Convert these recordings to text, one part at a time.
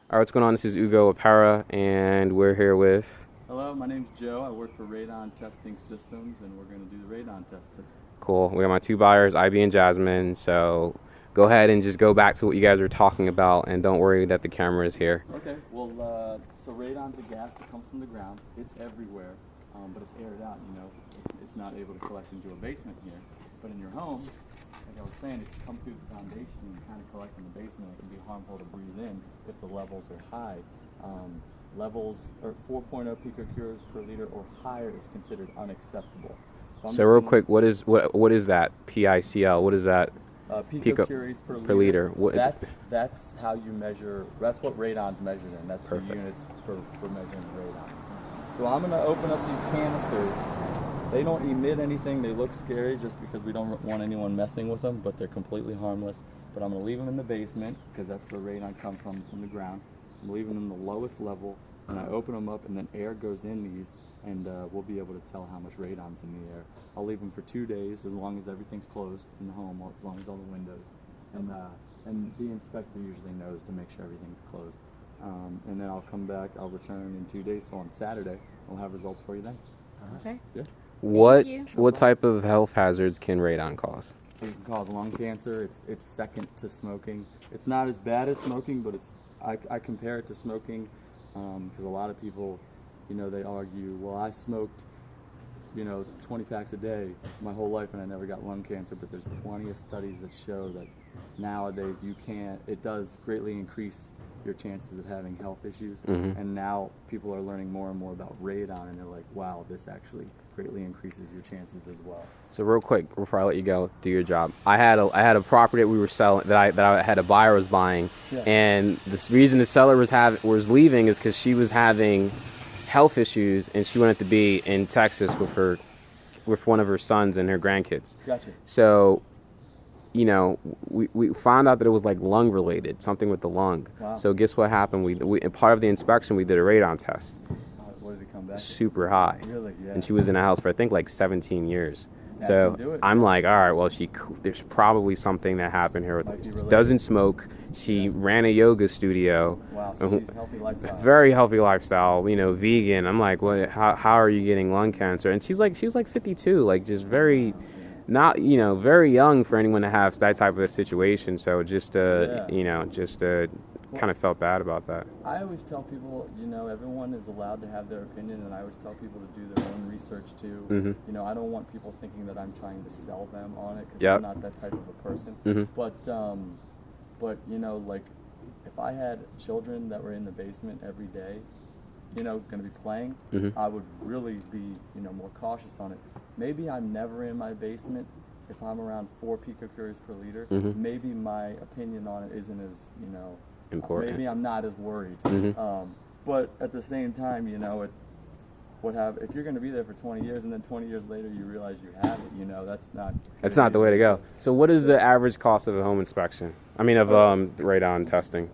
All right, what's going on? This is Ugo Apara, and we're here with... Hello, my name's Joe. I work for Radon Testing Systems, and we're going to do the radon test today. Cool. We got my two buyers, Ivy and Jasmine, so go ahead and just go back to what you guys were talking about, and don't worry that the camera is here. Okay, well, so radon's a gas that comes from the ground. It's everywhere, but it's aired out, you know. It's not able to collect into a basement here. But in your home, like I was saying, if you come through the foundation and kind of collect in the basement, it can be harmful to breathe in if the levels are high. Levels are 4.0 picocuries per liter or higher is considered unacceptable. So real quick, what is that PICL? What is that? Picocuries per liter. That's how you measure. That's what radon's measured in. That's Perfect. the units for measuring radon. So I'm going to open up these canisters. They don't emit anything. They look scary just because we don't want anyone messing with them, but they're completely harmless. But I'm going to leave them in the basement because that's where radon comes from the ground. I'm leaving them the lowest level, and I open them up, and then air goes in these, and we'll be able to tell how much radon's in the air. I'll leave them for 2 days as long as everything's closed in the home, or as long as all the windows. And the inspector usually knows to make sure everything's closed. And then I'll come back, I'll return in 2 days, so on Saturday, we'll have results for you then. Okay. Yeah. What type of health hazards can radon cause? It can cause lung cancer. It's second to smoking. It's not as bad as smoking, but I compare it to smoking because a lot of people, you know, they argue, well, I smoked, 20 packs a day my whole life and I never got lung cancer. But there's plenty of studies that show that nowadays it does greatly increase your chances of having health issues. Mm-hmm. And now people are learning more and more about radon, and they're like, wow, this actually greatly increases your chances as well. So real quick, before I let you go, do your job. I had a property that we were selling that I had a buyer was buying, Yeah. and the reason the seller was leaving is because she was having health issues, and she wanted to be in Texas with one of her sons and her grandkids. Gotcha. So, we found out that it was like lung related, something with the lung. Wow. So guess what happened? We part of the inspection, we did a radon test. What did it come back? Super high. Really? Yeah. And she was in a house for I think like 17 years. That So can do it. I'm like, all right, well, there's probably something that happened here with Might be her. She related. doesn't smoke. She ran a yoga studio. Wow. So she's a healthy lifestyle. Very healthy lifestyle, vegan. I'm like, what? How are you getting lung cancer? And she was like 52, like just very, not very young for anyone to have that type of a situation. So just kind of felt bad about that. I always tell people, everyone is allowed to have their opinion, and I always tell people to do their own research too. Mm-hmm. I don't want people thinking that I'm trying to sell them on it because Yep. I'm not that type of a person. Mm-hmm. But like if I had children that were in the basement every day, going to be playing, Mm-hmm. I would really be, more cautious on it. Maybe I'm never in my basement if I'm around 4 picocuries per liter. Mm-hmm. Maybe my opinion on it isn't as, Important. maybe I'm not as worried. Mm-hmm. But at the same time, if you're going to be there for 20 years and then 20 years later you realize you have it, that's not. That's not the way to go. So what is the average cost of a home inspection? I mean, of radon testing.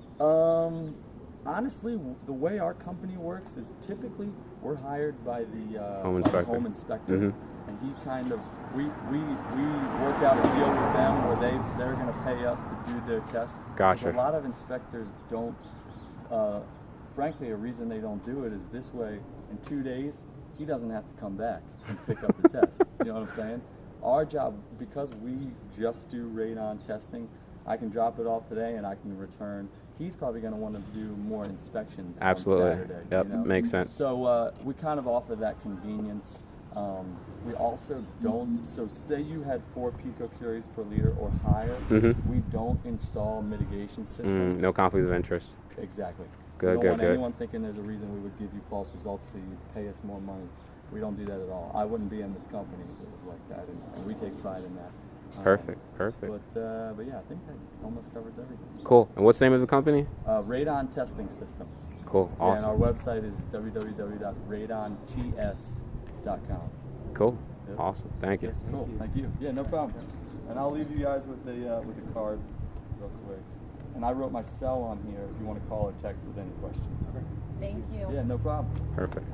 Honestly, the way our company works is typically we're hired by the Home by the inspector. home inspector, Mhm. and he kind of we work out a deal with them where they're going to pay us to do their test. Gotcha. A lot of inspectors don't. Frankly, a reason they don't do it is this way. In 2 days, he doesn't have to come back and pick up the test. You know what I'm saying? Our job, because we just do radon testing, I can drop it off today and I can return. He's probably going to want to do more inspections Absolutely. on Saturday. Yep, makes sense. So we kind of offer that convenience. We also don't, so say you had 4 picocuries per liter or higher, Mhm. we don't install mitigation systems. No conflict of interest. Exactly. Good, we don't good, want good. anyone thinking there's a reason we would give you false results so you pay us more money. We don't do that at all. I wouldn't be in this company if it was like that, and we take pride in that. Perfect. But yeah, I think that almost covers everything. Cool. And what's the name of the company? Radon Testing Systems. Cool. Yeah, Awesome. and our website is www.radonts.com. Cool. Yep. Awesome. Thank you. Cool. Thank you. Yeah, no problem. And I'll leave you guys with the card real quick. And I wrote my cell on here if you want to call or text with any questions. Thank you. Yeah, no problem. Perfect.